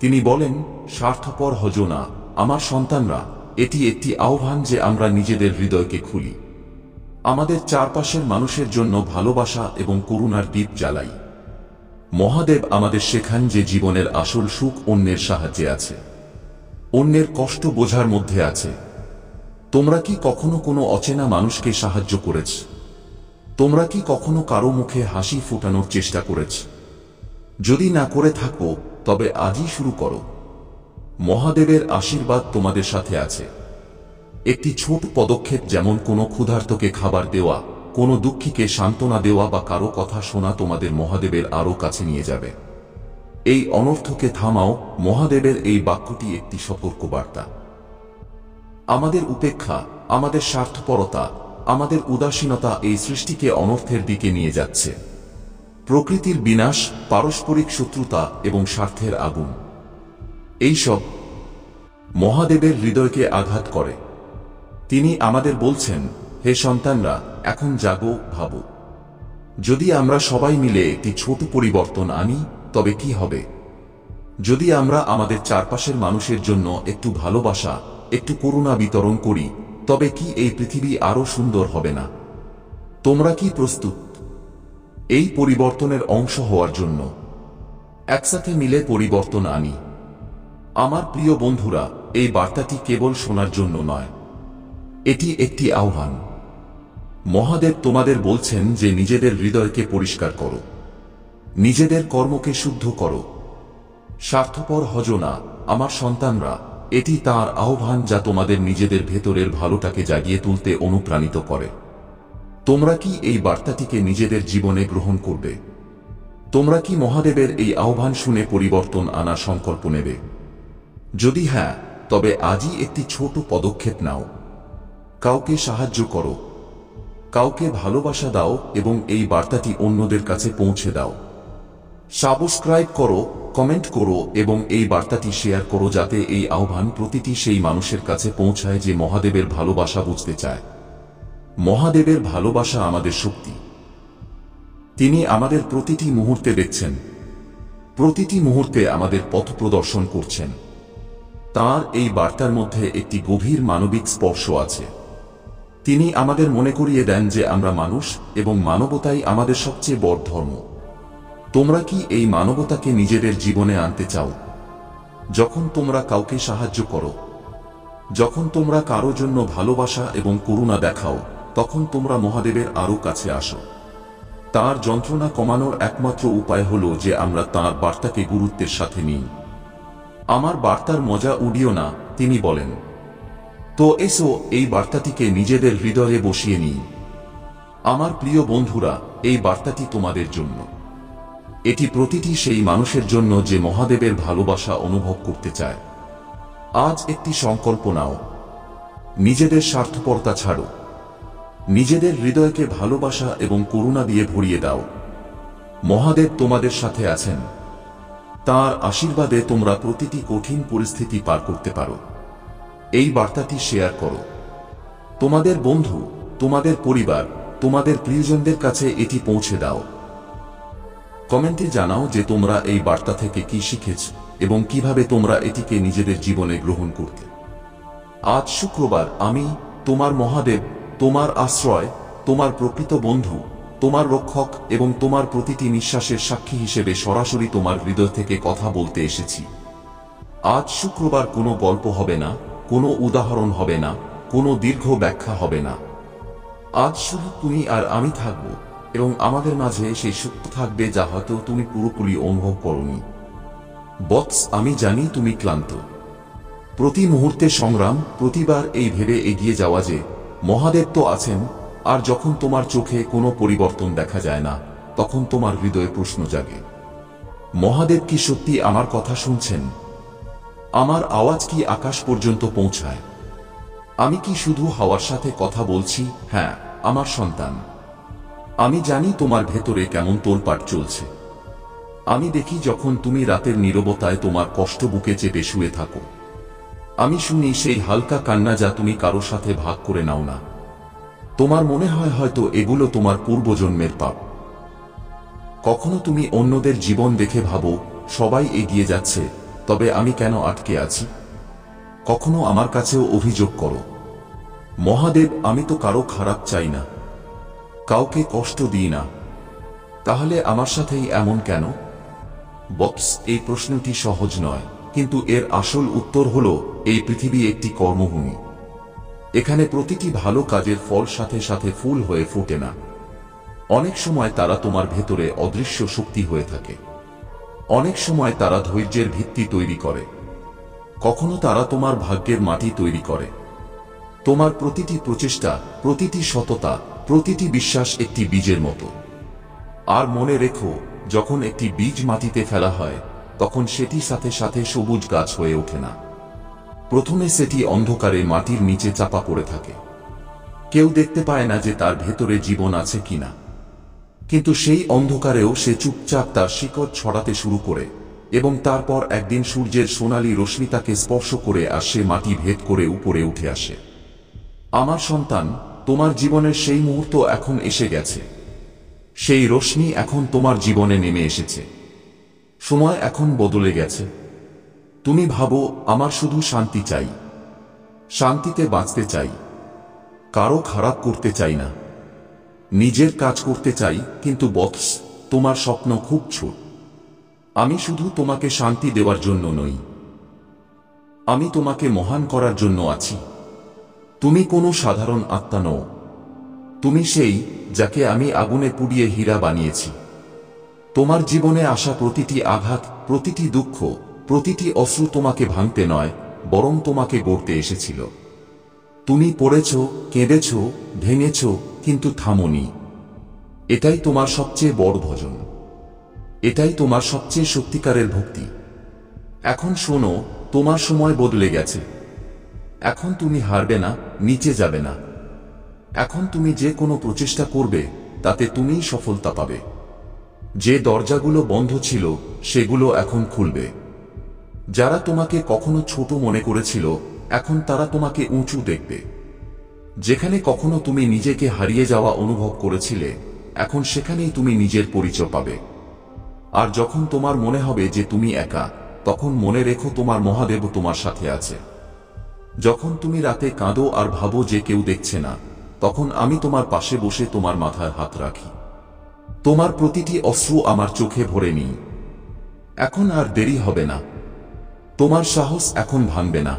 Speaker 1: তিনি বলেন, স্বার্থপর হজো না আমার সন্তানরা। এটি একটি আহ্বান যে আমরা নিজেদের হৃদয়কে খুলি, আমাদের চারপাশের মানুষের জন্য ভালোবাসা এবং করুণার দীপ জ্বালাই। মহাদেব আমাদের শেখান যে জীবনের আসল সুখ অন্যের সাহায্যে আছে, অন্যের কষ্ট বোঝার মধ্যে আছে। তোমরা কি কখনো কোনো অচেনা মানুষকে সাহায্য করেছ? তোমরা কি কখনো কারো মুখে হাসি ফোটানোর চেষ্টা করেছ? যদি না করে থাকো, তবে আজই শুরু করো। মহাদেবের আশীর্বাদ তোমাদের সাথে আছে। একটি ছোট পদক্ষেপ, যেমন কোনো ক্ষুধার্তকে খাবার দেওয়া, কোনো দুঃখীকে সান্ত্বনা দেওয়া বা কারো কথা শোনা, তোমাদের মহাদেবের আরও কাছে নিয়ে যাবে। এই অনর্থকে থামাও। মহাদেবের এই বাক্যটি একটি সতর্কবার্তা। আমাদের উপেক্ষা, আমাদের স্বার্থপরতা, আমাদের উদাসীনতা এই সৃষ্টিকে অনর্থের দিকে নিয়ে যাচ্ছে। প্রকৃতির বিনাশ, পারস্পরিক শত্রুতা এবং স্বার্থের আগুন, এইসব মহাদেবের হৃদয়কে আঘাত করে। তিনি আমাদের বলছেন, হে সন্তানরা, এখন জাগো, ভাবো। যদি আমরা সবাই মিলে একটি ছোট পরিবর্তন আনি, তবে কি হবে? যদি আমরা আমাদের চারপাশের মানুষের জন্য একটু ভালোবাসা, একটু করুণা বিতরণ করি, তবে কি এই পৃথিবী আরো সুন্দর হবে না? তোমরা কি প্রস্তুত এই পরিবর্তনের অংশ হওয়ার জন্য? একসাথে মিলে পরিবর্তন আনি। আমার প্রিয় বন্ধুরা, এই বার্তাটি কেবল শোনার জন্য নয়, এটি একটি আহ্বান। মহাদেব তোমাদের বলছেন যে নিজেদের হৃদয়কে পরিষ্কার করো, নিজেদের কর্মকে শুদ্ধ করো, স্বার্থপর হজো না। আমার সন্তানরা, এটি তাঁর আহ্বান যা তোমাদের নিজেদের ভেতরের ভালোটাকে জাগিয়ে তুলতে অনুপ্রাণিত করে। তোমরা কি এই বার্তাটিকে নিজেদের জীবনে গ্রহণ করবে? তোমরা কি মহাদেবের এই আহ্বান শুনে পরিবর্তন আনার সংকল্প নেবে? যদি হ্যাঁ, তবে আজই একটি ছোট পদক্ষেপ নাও। কাউকে সাহায্য করো, কাউকে ভালোবাসা দাও এবং এই বার্তাটি অন্যদের কাছে পৌঁছে দাও। সাবস্ক্রাইব করো, কমেন্ট করো এবং এই বার্তাটি শেয়ার করো, যাতে এই আহ্বান প্রতিটি সেই মানুষের কাছে পৌঁছায় যে মহাদেবের ভালোবাসা বুঝতে চায়। মহাদেবের ভালোবাসা আমাদের শক্তি। তিনি আমাদের প্রতিটি মুহূর্তে দেখছেন, প্রতিটি মুহূর্তে আমাদের পথ প্রদর্শন করছেন। তাঁর এই বার্তার মধ্যে একটি গভীর মানবিক স্পর্শ আছে। তিনি আমাদের মনে করিয়ে দেন যে আমরা মানুষ এবং মানবতাই আমাদের সবচেয়ে বড় ধর্ম। তোমরা কি এই মানবতাকে নিজেদের জীবনে আনতে চাও? যখন তোমরা কাউকে সাহায্য করো, যখন তোমরা কারো জন্য ভালোবাসা এবং করুণা দেখাও, তখন তোমরা মহাদেবের আরও কাছে আসো। তাঁর যন্ত্রণা কমানোর একমাত্র উপায় হলো যে আমরা তাঁর বার্তাকে গুরুত্বের সাথে নিই। আমার বার্তার মজা উড়িও না, তিনি বলেন। তো এসো এই বার্তাটিকে নিজেদের হৃদয়ে বসিয়ে নিই। আমার প্রিয় বন্ধুরা, এই বার্তাটি তোমাদের জন্য। এটি প্রতিটি সেই মানুষের জন্য যে মহাদেবের ভালোবাসা অনুভব করতে চায়। আজ একটি সংকল্প নাও, নিজেদের স্বার্থপরতা ছাড়ো, নিজেদের হৃদয়কে ভালোবাসা এবং করুণা দিয়ে ভরিয়ে দাও। মহাদেব তোমাদের সাথে আছেন। তাঁর আশীর্বাদে তোমরা প্রতিটি কঠিন পরিস্থিতি পার করতে পারো। এই বার্তাটি শেয়ার করো। তোমাদের বন্ধু, তোমাদের পরিবার, তোমাদের প্রিয়জনদের কাছে এটি পৌঁছে দাও। কমেন্টে জানাও যে তোমরা এই বার্তা থেকে কি শিখেছ এবং কিভাবে তোমরা এটিকে নিজেদের জীবনে গ্রহণ করতে। আজ শুক্রবার, আমি তোমার মহাদেব, তোমার আশ্রয়, তোমার প্রকৃত বন্ধু, তোমার রক্ষক এবং তোমার প্রতিটি নিঃশ্বাসের সাক্ষী হিসেবে সরাসরি তোমার হৃদয় থেকে কথা বলতে এসেছি। আজ শুক্রবার কোনো গল্প হবে না, কোনো উদাহরণ হবে না, কোনো দীর্ঘ ব্যাখ্যা হবে না। আজ শুধু তুমি আর আমি থাকব এবং আমাদের মাঝে সেই সত্য থাকবে যা হয়তো তুমি পুরোপুরি অনুভব করোনি। বৎস, আমি জানি তুমি ক্লান্ত। প্রতি মুহূর্তে সংগ্রাম, প্রতিবার এই ভেবে এগিয়ে যাওয়া যে মহাদেব তো আছেন। আর যখন তোমার চোখে কোনো পরিবর্তন দেখা যায় না, তখন তোমার হৃদয়ে প্রশ্ন জাগে, মহাদেব কি সত্যি আমার কথা শুনছেন? আমার আওয়াজ কি আকাশ পর্যন্ত পৌঁছায়? আমি কি শুধু হাওয়ার সাথে কথা বলছি? হ্যাঁ, আমার সন্তান, আমি জানি তোমার ভেতরে কেমন তোলপাড় চলছে। আমি দেখি যখন তুমি রাতের নীরবতায় তোমার কষ্ট বুকে চেপে শুয়ে থাকো। আমি শুনি সেই হালকা কান্না যা তুমি কারো সাথে ভাগ করে নাও না। তোমার মনে হয় হয়তো এগুলো তোমার পূর্বজন্মের পাপ। কখনো তুমি অন্যদের জীবন দেখে ভাবো, সবাই এগিয়ে যাচ্ছে, তবে আমি কেন আটকে আছি? কখনো আমার কাছেও অভিযোগ করো, মহাদেব, আমি তো কারো খারাপ চাই না, কাউকে কষ্ট দিই না, তাহলে আমার সাথেই এমন কেন? বৎস, এই প্রশ্নটি সহজ নয়, কিন্তু এর আসল উত্তর হলো এই পৃথিবী একটি কর্মভূমি। এখানে প্রতিটি ভালো কাজের ফল সাথে সাথে ফুল হয়ে ফোটে না। অনেক সময় তারা তোমার ভেতরে অদৃশ্য শক্তি হয়ে থাকে। অনেক সময় তারা ধৈর্যের ভিত্তি তৈরি করে। কখনো তারা তোমার ভাগ্যের মাটি তৈরি করে। তোমার প্রতিটি প্রচেষ্টা, প্রতিটি সততা, প্রতিটি বিশ্বাস একটি বীজের মতো। আর মনে রেখো, যখন একটি বীজ মাটিতে ফেলা হয়, তখন সেটি সাথে সাথে সবুজ গাছ হয়ে ওঠে না। প্রথমে সেটি অন্ধকারে মাটির নিচে চাপা পড়ে থাকে। কেউ দেখতে পায় না যে তার ভেতরে জীবন আছে কিনা, কিন্তু সেই অন্ধকারেও সে চুপচাপ তার শিকড় ছড়াতে শুরু করে, এবং তারপর একদিন সূর্যের সোনালী রশ্মি তাকে স্পর্শ করে আর সে মাটি ভেদ করে উপরে উঠে আসে। আমার সন্তান, তোমার জীবনের সেই মুহূর্ত এখন এসে গেছে। সেই রশ্মি এখন তোমার জীবনে নেমে এসেছে। সময় এখন বদলে গেছে। তুমি ভাবো, আমার শুধু শান্তি চাই, শান্তিতে বাঁচতে চাই, কারো খারাপ করতে চাই না, নিজের কাজ করতে চাই। কিন্তু বৎস, তোমার স্বপ্ন খুব ছোট। আমি শুধু তোমাকে শান্তি দেওয়ার জন্য নই, আমি তোমাকে মহান করার জন্য আছি। তুমি কোনো সাধারণ আত্মা নও, তুমি সেই যাকে আমি আগুনে পুড়িয়ে হীরা বানিয়েছি। তোমার জীবনে আসা প্রতিটি আঘাত, প্রতিটি দুঃখ, প্রতিটি অশ্রু তোমাকে ভাঙতে নয়, বরং তোমাকে গড়তে এসেছিল। তুমি পড়েছ, কেঁদেছ, ভেঙেছ, কিন্তু থামোনি। এটাই তোমার সবচেয়ে বড় ভজন, এটাই তোমার সবচেয়ে সত্যিকারের ভক্তি। এখন শোনো, তোমার সময় বদলে গেছে। এখন তুমি হারবে না, নিচে যাবে না। এখন তুমি যে কোনো প্রচেষ্টা করবে, তাতে তুমিই সফলতা পাবে। যে দরজাগুলো বন্ধ ছিল, সেগুলো এখন খুলবে। যারা তোমাকে কখনো ছোট মনে করেছিল, এখন তারা তোমাকে উঁচু দেখবে। যেখানে কখনো তুমি নিজেকে হারিয়ে যাওয়া অনুভব করেছিলে, এখন সেখানেই তুমি নিজের পরিচয় পাবে। আর যখন তোমার মনে হবে যে তুমি একা, তখন মনে রেখো, তোমার মহাদেব তোমার সাথে আছে। যখন তুমি রাতে কাঁদো আর ভাবো যে কেউ দেখছে না, তখন আমি তোমার পাশে বসে তোমার মাথায় হাত রাখি। তোমার প্রতিটি অশ্রু আমার চোখে ভরে নিই। এখন আর দেরি হবে না, তোমার সাহস এখন ভাঙবে না।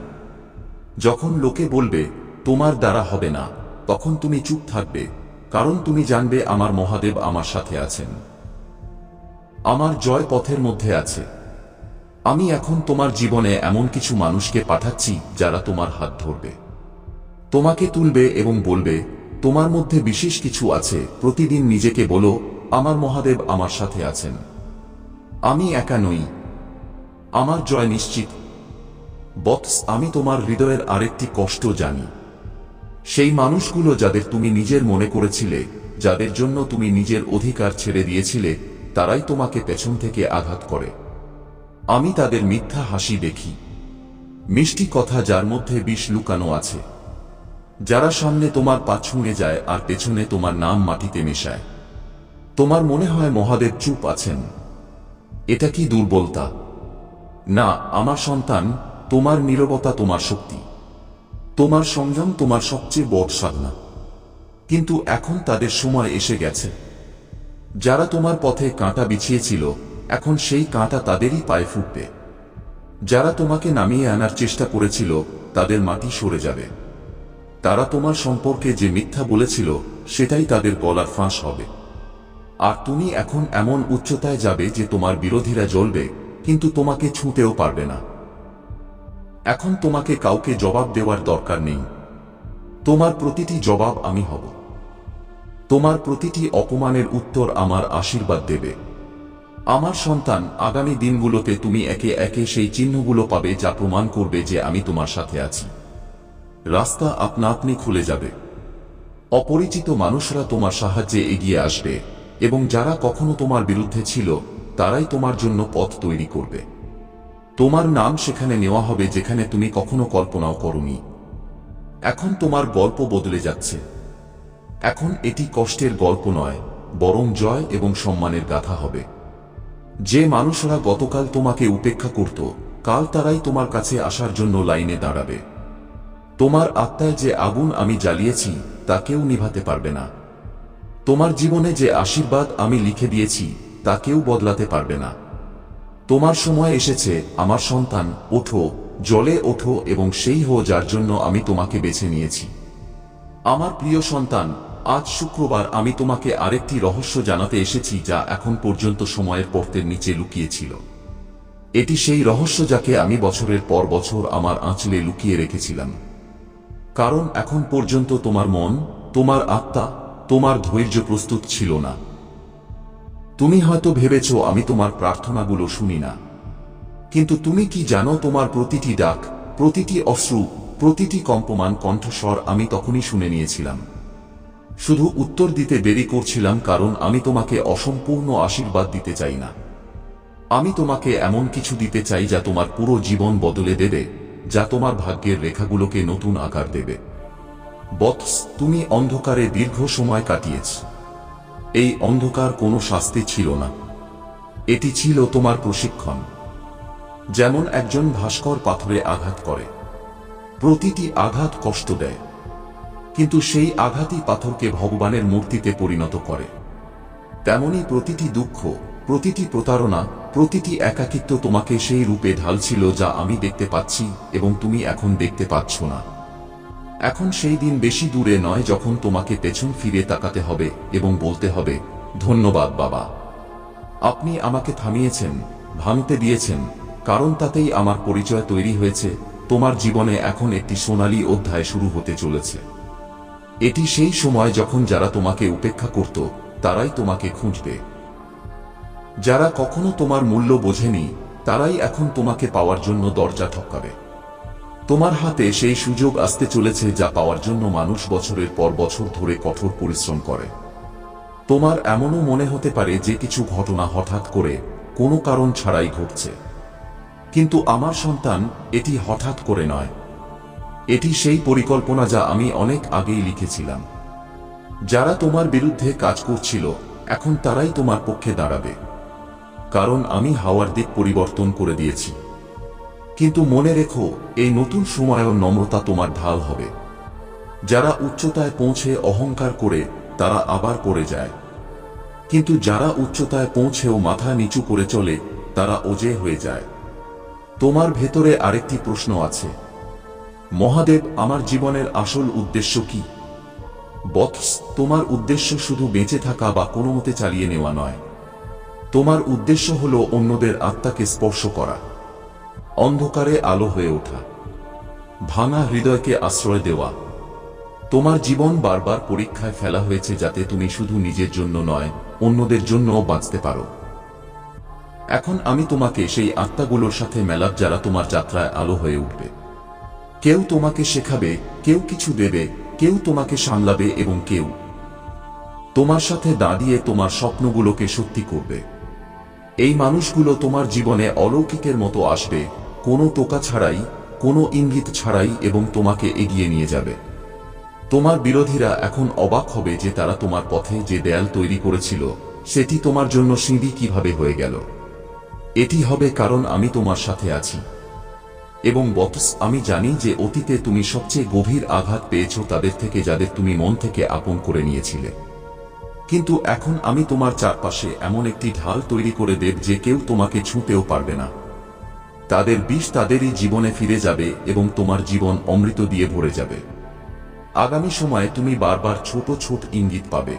Speaker 1: যখন লোকে বলবে তোমার দ্বারা হবে না, তখন তুমি চুপ থাকবে, কারণ তুমি জানবে আমার মহাদেব আমার সাথে আছেন। আমার জয় পথের মধ্যে আছে। আমি এখন তোমার জীবনে এমন কিছু মানুষকে পাঠাচ্ছি যারা তোমার হাত ধরবে, তোমাকে তুলবে এবং বলবে তোমার মধ্যে বিশেষ কিছু আছে। প্রতিদিন নিজেকে বলো, আমার মহাদেব আমার সাথে আছেন, আমি একা নই, আমার জয় নিশ্চিত। বৎস, আমি তোমার হৃদয়ের আরেকটি কষ্ট জানি। সেই মানুষগুলো যাদের তুমি নিজের মনে করেছিলে, যাদের জন্য তুমি নিজের অধিকার ছেড়ে দিয়েছিলে, তারাই তোমাকে পেছন থেকে আঘাত করে। আমি তাদের মিথ্যা হাসি দেখি, মিষ্টি কথা যার মধ্যে বিষ লুকানো আছে, যারা সামনে তোমার পা ছুঁড়ে যায় আর পেছনে তোমার নাম মাটিতে মেশায়। তোমার মনে হয় মহাদেব চুপ আছেন। এটা কি দুর্বলতা? না, আমার সন্তান, তোমার নীরবতা তোমার শক্তি, তোমার সংযম তোমার সবচেয়ে বড় সাধনা। কিন্তু এখন তাদের সময় এসে গেছে। যারা তোমার পথে কাঁটা বিছিয়েছিল, এখন সেই কাঁটা তাদেরই পায়ে ফুটবে। যারা তোমাকে নামিয়ে আনার চেষ্টা করেছিল, তাদের মাটি সরে যাবে। তারা তোমার সম্পর্কে যে মিথ্যা বলেছিল, সেটাই তাদের গলার ফাঁস হবে। আর তুমি এখন এমন উচ্চতায় যাবে যে তোমার বিরোধীরা জ্বলবে, কিন্তু তোমাকে ছুঁতেও পারবে না। এখন তোমাকে কাউকে জবাব দেওয়ার দরকার নেই। তোমার প্রতিটি জবাব আমি হব। তোমার প্রতিটি অপমানের উত্তর আমার আশীর্বাদ দেবে। আমার সন্তান, আগামী দিনগুলোতে তুমি একে একে সেই চিহ্নগুলো পাবে যা প্রমাণ করবে যে আমি তোমার সাথে আছি। রাস্তা আপনা আপনি খুলে যাবে। অপরিচিত মানুষরা তোমার সাহায্যে এগিয়ে আসবে, এবং যারা কখনো তোমার বিরুদ্ধে ছিল, তারাই তোমার জন্য পথ তৈরি করবে। তোমার নাম সেখানে নেওয়া হবে যেখানে তুমি কখনো কল্পনাও করোনি। এখন তোমার গল্প বদলে যাচ্ছে। এখন এটি কষ্টের গল্প নয়, বরং জয় এবং সম্মানের গাথা হবে। যে মানুষরা গতকাল তোমাকে উপেক্ষা করত, কাল তারাই তোমার কাছে আসার জন্য লাইনে দাঁড়াবে। তোমার আত্মায় যে আগুন আমি জ্বালিয়েছি, তা কেউ নিভাতে পারবে না। তোমার জীবনে যে আশীর্বাদ আমি লিখে দিয়েছি, তা কেউ বদলাতে পারবে না। তোমার সময় এসেছে, আমার সন্তান। ওঠো, জলে ওঠো এবং সেই হও যার জন্য আমি তোমাকে বেছে নিয়েছি। আমার প্রিয় সন্তান, আজ শুক্রবার আমি তোমাকে আরেকটি রহস্য জানাতে এসেছি যা এখন পর্যন্ত সময়ের পর্তের নিচে লুকিয়ে ছিল। এটি সেই রহস্য যাকে আমি বছরের পর বছর আমার আঁচলে লুকিয়ে রেখেছিলাম। কারণ এখন পর্যন্ত তোমার মন, তোমার আত্মা, তোমার ধৈর্য প্রস্তুত ছিল না। তুমি হয়তো ভেবেছ আমি তোমার প্রার্থনাগুলো শুনি না। কিন্তু তুমি কি জানো, তোমার প্রতিটি ডাক, প্রতিটি অশ্রু, প্রতিটি কম্পমান কণ্ঠস্বর আমি তখনই শুনে নিয়েছিলাম। শুধু উত্তর দিতে দেরি করছিলাম, কারণ আমি তোমাকে অসম্পূর্ণ আশীর্বাদ দিতে চাই না। আমি তোমাকে এমন কিছু দিতে চাই যা তোমার পুরো জীবন বদলে দেবে, যা তোমার ভাগ্যের রেখাগুলোকে নতুন আকার দেবে। বৎস, তুমি অন্ধকারে দীর্ঘ সময় কাটিয়েছ। এই অন্ধকার কোনো শাস্তি ছিল না, এটি ছিল তোমার প্রশিক্ষণ। যেমন একজন ভাস্কর পাথরে আঘাত করে, প্রতিটি আঘাত কষ্ট দেয়, কিন্তু সেই আঘাতই পাথরকে ভগবানের মূর্তিতে পরিণত করে। তেমনি প্রতিটি দুঃখ, প্রতিটি প্রতারণা, প্রতিটি একাকিত্ব তোমাকে সেই রূপে ঢালছিল যা আমি দেখতে পাচ্ছি এবং তুমি এখন দেখতে পাচ্ছ না। এখন সেই দিন বেশি দূরে নয় যখন তোমাকে পেছন ফিরে তাকাতে হবে এবং বলতে হবে, ধন্যবাদ বাবা, আপনি আমাকে থামিয়েছেন, ভাঙতে দিয়েছেন, কারণ তাতেই আমার পরিচয় তৈরি হয়েছে। তোমার জীবনে এখন একটি সোনালী অধ্যায় শুরু হতে চলেছে। এটি সেই সময় যখন যারা তোমাকে উপেক্ষা করত তারাই তোমাকে খুঁজবে। যারা কখনো তোমার মূল্য বোঝেনি তারাই এখন তোমাকে পাওয়ার জন্য দরজা ঠকাবে। তোমার হাতে সেই সুযোগ আসতে চলেছে যা পাওয়ার জন্য মানুষ বছরের পর বছর ধরে কঠোর পরিশ্রম করে। তোমার এমনও মনে হতে পারে যে কিছু ঘটনা হঠাৎ করে কোনো কারণ ছাড়াই ঘটছে, কিন্তু আমার সন্তান, এটি হঠাৎ করে নয়। এটি সেই পরিকল্পনা যা আমি অনেক আগেই লিখেছিলাম। যারা তোমার বিরুদ্ধে কাজ করছিল এখন তারাই তোমার পক্ষে দাঁড়াবে, কারণ আমি হাওয়ার দিক পরিবর্তন করে দিয়েছি। কিন্তু মনে রেখো, এই নতুন সময়েও নম্রতা তোমার ঢাল হবে। যারা উচ্চতায় পৌঁছে অহংকার করে তারা আবার পড়ে যায়, কিন্তু যারা উচ্চতায় পৌঁছেও মাথা নিচু করে চলে তারা অজেয় হয়ে যায়। তোমার ভেতরে আরেকটি প্রশ্ন আছে, মহাদেব, আমার জীবনের আসল উদ্দেশ্য কি? বৎস, তোমার উদ্দেশ্য শুধু বেঁচে থাকা বা কোনো মতে চালিয়ে নেওয়া নয়। তোমার উদ্দেশ্য হল অন্যদের আত্মাকে স্পর্শ করা, অন্ধকারে আলো হয়ে ওঠা, ভাঙা হৃদয়কে আশ্রয় দেওয়া। তোমার জীবন বারবার পরীক্ষায় ফেলা হয়েছে যাতে তুমি শুধু নিজের জন্য নয়, অন্যদের জন্যও বাঁচতে পারো। এখন আমি তোমাকে সেই আত্মাগুলোর সাথে মেলাব যারা তোমার যাত্রায় আলো হয়ে উঠবে। কেউ তোমাকে শেখাবে, কেউ কিছু দেবে, কেউ তোমাকে সামলাবে এবং কেউ তোমার সাথে দাঁড়িয়ে তোমার স্বপ্নগুলোকে সত্যি করবে। এই মানুষগুলো তোমার জীবনে অলৌকিকের মতো আসবে, কোনো টোকা ছাড়াই, কোনো ইঙ্গিত ছাড়াই, এবং তোমাকে এগিয়ে নিয়ে যাবে। তোমার বিরোধীরা এখন অবাক হবে যে তারা তোমার পথে যে দেয়াল তৈরি করেছিল সেটি তোমার জন্য সিঁড়ি কিভাবে হয়ে গেল। এটি হবে কারণ আমি তোমার সাথে আছি। এবং বৎস, আমি জানি যে অতীতে তুমি সবচেয়ে গভীর আঘাত পেয়েছ তাদের থেকে যাদের তুমি মন থেকে আপন করে নিয়েছিলে। কিন্তু এখন আমি তোমার চারপাশে এমন একটি ঢাল তৈরি করে দেব যে কেউ তোমাকে ছুঁতেও পারবে না। তাদের বিষ তাদেরই জীবনে ফিরে যাবে এবং তোমার জীবন অমৃত দিয়ে ভরে যাবে। আগামী সময়ে তুমি বারবার ছোট ছোট ইঙ্গিত পাবে।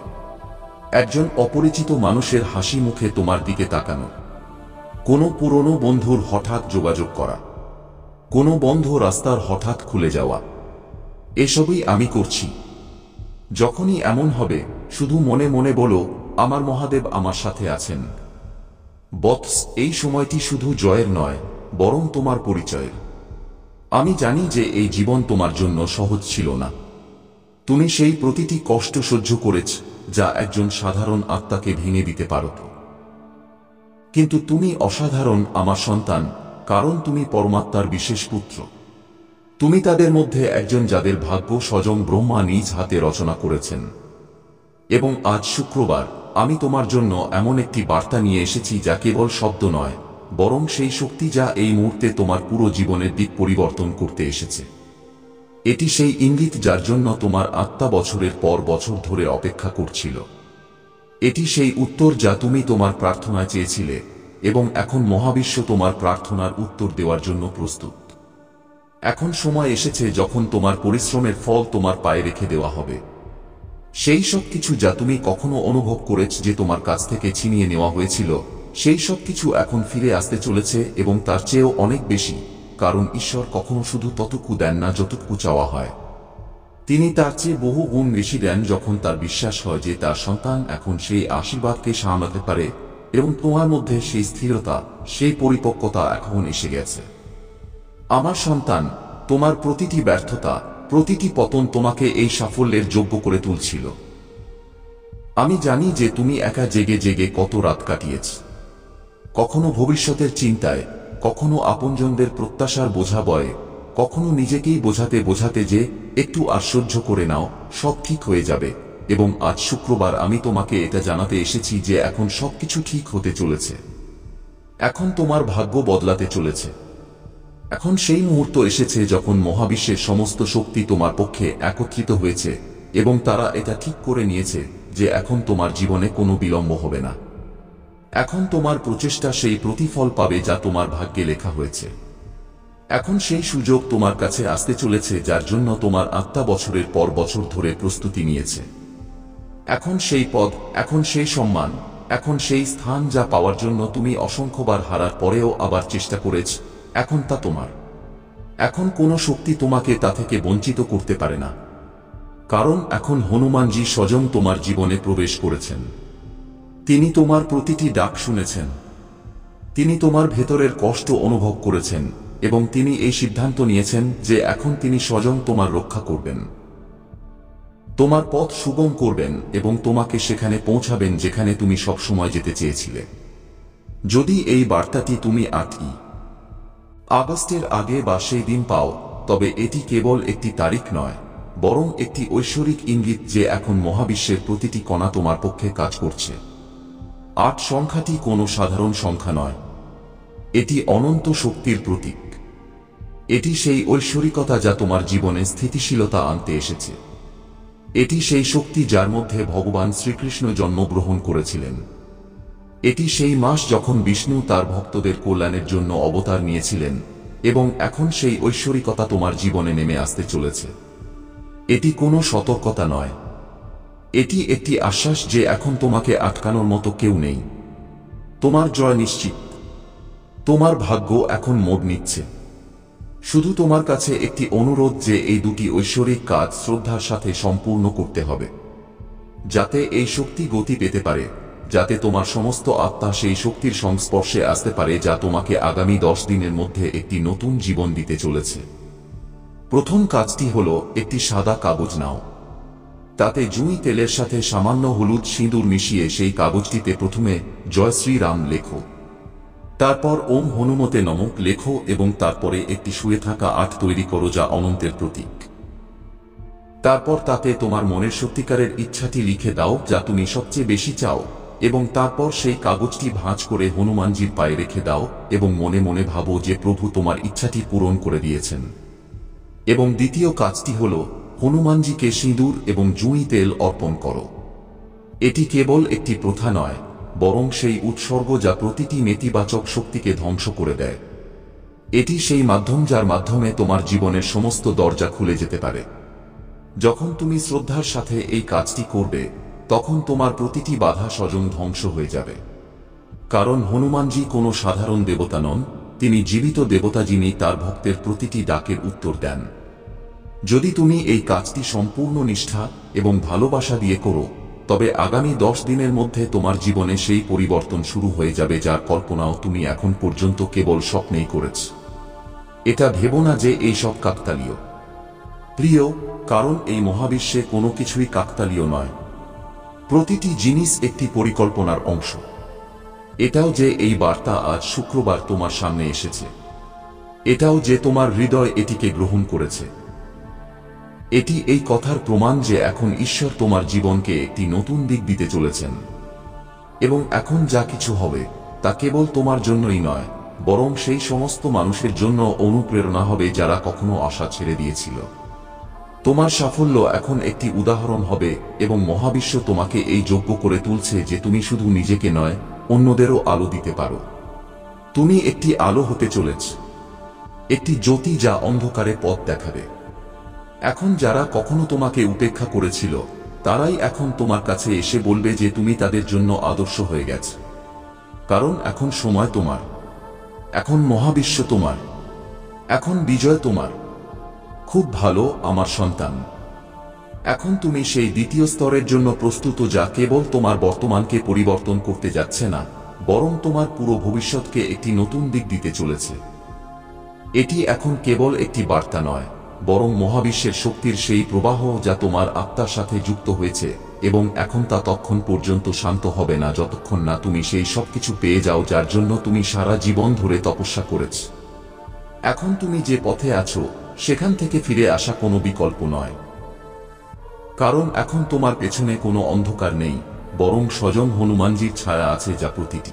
Speaker 1: একজন অপরিচিত মানুষের হাসি মুখে তোমার দিকে তাকানো, কোনো পুরনো বন্ধুর হঠাৎ যোগাযোগ করা, কোনো বন্ধ রাস্তার হঠাৎ খুলে যাওয়া, এসবই আমি করছি। যখনই এমন হবে শুধু মনে মনে বলো, আমার মহাদেব আমার সাথে আছেন। বৎস, এই সময়টি শুধু জয়ের নয়, বরং তোমার পরিচয়ের। আমি জানি যে এই জীবন তোমার জন্য সহজ ছিল না। তুমি সেই প্রতিটি কষ্ট সহ্য করেছ যা একজন সাধারণ আত্মাকে ভেঙে দিতে পারত। কিন্তু তুমি অসাধারণ আমার সন্তান, কারণ তুমি পরমাত্মার বিশেষ পুত্র। তুমি তাদের মধ্যে একজন যাদের ভাগ্য স্বয়ং ব্রহ্মা নিজ হাতে রচনা করেছেন। এবং আজ শুক্রবার আমি তোমার জন্য এমন একটি বার্তা নিয়ে এসেছি যা কেবল শব্দ নয়, বরং সেই শক্তি যা এই মুহূর্তে তোমার পুরো জীবনের দিক পরিবর্তন করতে এসেছে। এটি সেই ইঙ্গিত যার জন্য তোমার আত্মা বছরের পর বছর ধরে অপেক্ষা করছিল। এটি সেই উত্তর যা তুমি তোমার প্রার্থনায় চেয়েছিলে, এবং এখন মহাবিশ্ব তোমার প্রার্থনার উত্তর দেওয়ার জন্য প্রস্তুত। এখন সময় এসেছে যখন তোমার পরিশ্রমের ফল তোমার পায়ে রেখে দেওয়া হবে। সেই সব কিছু যা তুমি কখনো অনুভব করেছ যে তোমার কাছ থেকে ছিনিয়ে নেওয়া হয়েছিল, সেই সব কিছু এখন ফিরে আসতে চলেছে, এবং তার চেয়েও অনেক বেশি, কারণ ঈশ্বর কখনো শুধু ততটুকু দেন না যতটুকু চাওয়া হয়। তিনি তার চেয়ে বহু গুণ বেশি দেন যখন তার বিশ্বাস হয় যে তার সন্তান এখন সেই আশীর্বাদকে সামলাতে পারে, এবং তোমার মধ্যে সেই স্থিরতা, সেই পরিপক্কতা এখন এসে গেছে। আমার সন্তান, তোমার প্রতিটি ব্যর্থতা, প্রতিটি পতন তোমাকে এই সাফল্যের যোগ্য করে তুলছিল। আমি জানি যে তুমি একা জেগে জেগে কত রাত কাটিয়েছ, কখনো ভবিষ্যতের চিন্তায়, কখনো আপনজনদের প্রত্যাশার বোঝা বয়ে, কখনো নিজেকেই বোঝাতে বোঝাতে যে একটু আশ্চর্য করে নাও, সব ঠিক হয়ে যাবে। এবং আজ শুক্রবার আমি তোমাকে এটা জানাতে এসেছি যে এখন সবকিছু ঠিক হতে চলেছে। এখন তোমার ভাগ্য বদলাতে চলেছে। এখন সেই মুহূর্ত এসেছে যখন মহাবিশ্বের সমস্ত শক্তি তোমার পক্ষে একত্রিত হয়েছে এবং তারা এটা ঠিক করে নিয়েছে যে এখন তোমার জীবনে কোনো বিলম্ব হবে না। এখন তোমার প্রচেষ্টা সেই প্রতিফল পাবে যা তোমার ভাগ্যে লেখা হয়েছে। এখন সেই সুযোগ তোমার কাছে আসতে চলেছে যার জন্য তোমার আত্মা বছরের পর বছর ধরে প্রস্তুতি নিয়েছে। এখন সেই পদ, এখন সেই সম্মান, এখন সেই স্থান যা পাওয়ার জন্য তুমি অসংখ্যবার হারার পরেও আবার চেষ্টা করেছ, এখন তা তোমার। এখন কোনো শক্তি তোমাকে তা থেকে বঞ্চিত করতে পারে না, কারণ এখন হনুমানজি স্বয়ং তোমার জীবনে প্রবেশ করেছেন। তিনি তোমার প্রতিটি ডাক শুনেছেন। তিনি তোমার ভেতরের কষ্ট অনুভব করেছেন এবং তিনি এই সিদ্ধান্ত নিয়েছেন যে এখন তিনি স্বয়ং তোমার রক্ষা করবেন, তোমার পথ সুগম করবেন এবং তোমাকে সেখানে পৌঁছাবেন যেখানে তুমি সবসময় যেতে চেয়েছিলে। যদি এই বার্তাটি তুমি 8ই আগস্টের আগে বা সেই দিন পাও, তবে এটি কেবল একটি তারিখ নয়, বরং একটি ঐশ্বরিক ইঙ্গিত যে এখন মহাবিশ্বের প্রতিটি কণা তোমার পক্ষে কাজ করছে। 8 সংখ্যাটি কোনো সাধারণ সংখ্যা নয়, এটি অনন্ত শক্তির প্রতীক। এটি সেই ঐশ্বরিকতা যা তোমার জীবনে স্থিতিশীলতা আনতে এসেছে। এটি সেই শক্তি যার মধ্যে ভগবান শ্রীকৃষ্ণ জন্মগ্রহণ করেছিলেন। এটি সেই মাস যখন বিষ্ণু তার ভক্তদের কল্যাণের জন্য অবতার নিয়েছিলেন এবং এখন সেই ঐশ্বরিকতা তোমার জীবনে নেমে আসতে চলেছে। এটি কোনো সতর্কতা নয়, এটি একটি আশ্বাস যে এখন তোমাকে আটকানোর মতো কেউ নেই। তোমার জয় নিশ্চিত। তোমার ভাগ্য এখন মোড় নিচ্ছে। শুধু তোমার কাছে একটি অনুরোধ যে এই দুটি ঐশ্বরিক কাজ শ্রদ্ধার সাথে সম্পূর্ণ করতে হবে, যাতে এই শক্তি গতি পেতে পারে, যাতে তোমার সমস্ত আত্মা সেই শক্তির সংস্পর্শে আসতে পারে যা তোমাকে আগামী 10 দিনের মধ্যে একটি নতুন জীবন দিতে চলেছে। প্রথম কাজটি হল একটি সাদা কাগজ নাও। তাতে জুঁই তেলের সাথে সামান্য হলুদ সিঁদুর মিশিয়ে সেই কাগজটিতে প্রথমে জয় শ্রীরাম লেখো, তারপর ওম হনুমতে নমঃ লেখো এবং তারপরে একটি শুয়ে থাকা 8 তৈরি করো যা অনন্তের প্রতীক। তারপর তাতে তোমার মনের সত্যিকারের ইচ্ছাটি লিখে দাও যা তুমি সবচেয়ে বেশি চাও এবং তারপর সেই কাগজটি ভাঁজ করে হনুমানজির পায়ে রেখে দাও এবং মনে মনে ভাবো যে প্রভু তোমার ইচ্ছাটি পূরণ করে দিয়েছেন। এবং দ্বিতীয় কাজটি হল হনুমানজিকে সিঁদুর এবং জুঁই তেল অর্পণ করো। এটি কেবল একটি প্রথা নয়, বরং সেই উৎসর্গ যা প্রতিটি নেতিবাচক শক্তিকে ধ্বংস করে দেয়। এটি সেই মাধ্যম যার মাধ্যমে তোমার জীবনের সমস্ত দরজা খুলে যেতে পারে। যখন তুমি শ্রদ্ধার সাথে এই কাজটি করবে, তখন তোমার প্রতিটি বাধা স্বয়ং ধ্বংস হয়ে যাবে। কারণ হনুমানজি কোনো সাধারণ দেবতা নন, তিনি জীবিত দেবতা যিনি তার ভক্তের প্রতিটি ডাকের উত্তর দেন। যদি তুমি এই কাজটি সম্পূর্ণ নিষ্ঠা এবং ভালোবাসা দিয়ে করো, তবে আগামী 10 দিনের মধ্যে তোমার জীবনে সেই পরিবর্তন শুরু হয়ে যাবে যার কল্পনাও তুমি এখন পর্যন্ত কেবল স্বপ্নেই করেছ। এটা ভেবো না যে এই সব কাকতালীয়, প্রিয়, কারণ এই মহাবিশ্বে কোনো কিছুই কাকতালীয় নয়। প্রতিটি জিনিস একটি পরিকল্পনার অংশ। এটাও যে এই বার্তা আজ শুক্রবার তোমার সামনে এসেছে, এটাও যে তোমার হৃদয় এটিকে গ্রহণ করেছে। এটি এই কথার প্রমাণ যে এখন ঈশ্বর তোমার জীবনকে একটি নতুন দিক দিতে চলেছেন এবং এখন যা কিছু হবে তা কেবল তোমার জন্যই নয়, বরং সেই সমস্ত মানুষের জন্য অনুপ্রেরণা হবে যারা কখনো আশা ছেড়ে দিয়েছিল। তোমার সাফল্য এখন একটি উদাহরণ হবে এবং মহাবিশ্ব তোমাকে এই যোগ্য করে তুলছে যে তুমি শুধু নিজেকে নয়, অন্যদেরও আলো দিতে পারো। তুমি একটি আলো হতে চলেছ, একটি জ্যোতি যা অন্ধকারে পথ দেখাবে। এখন যারা কখনো তোমাকে উপেক্ষা করেছিল, তারাই এখন তোমার কাছে এসে বলবে যে তুমি তাদের জন্য আদর্শ হয়ে গেছ। কারণ এখন সময় তোমার, এখন মহাবিশ্ব তোমার, এখন বিজয় তোমার। খুব ভালো আমার সন্তান। এখন তুমি সেই দ্বিতীয় স্তরের জন্য প্রস্তুত যা কেবল তোমার বর্তমানকে পরিবর্তন করতে যাচ্ছে না, বরং তোমার পুরো ভবিষ্যৎকে একটি নতুন দিক দিতে চলেছে। এটি এখন কেবল একটি বার্তা নয়, বরং মহাবিশ্বের শক্তির সেই প্রবাহ যা তোমার আত্মার সাথে যুক্ত হয়েছে এবং এখন তা ততক্ষণ পর্যন্ত শান্ত হবে না যতক্ষণ না তুমি সেই সবকিছু পেয়ে যাও যার জন্য তুমি সারা জীবন ধরে তপস্যা করেছ। এখন তুমি যে পথে আছো সেখান থেকে ফিরে আসা কোনো বিকল্প নয়। কারণ এখন তোমার পেছনে কোনো অন্ধকার নেই, বরং স্বয়ং হনুমানজির ছায়া আছে যা প্রতিটি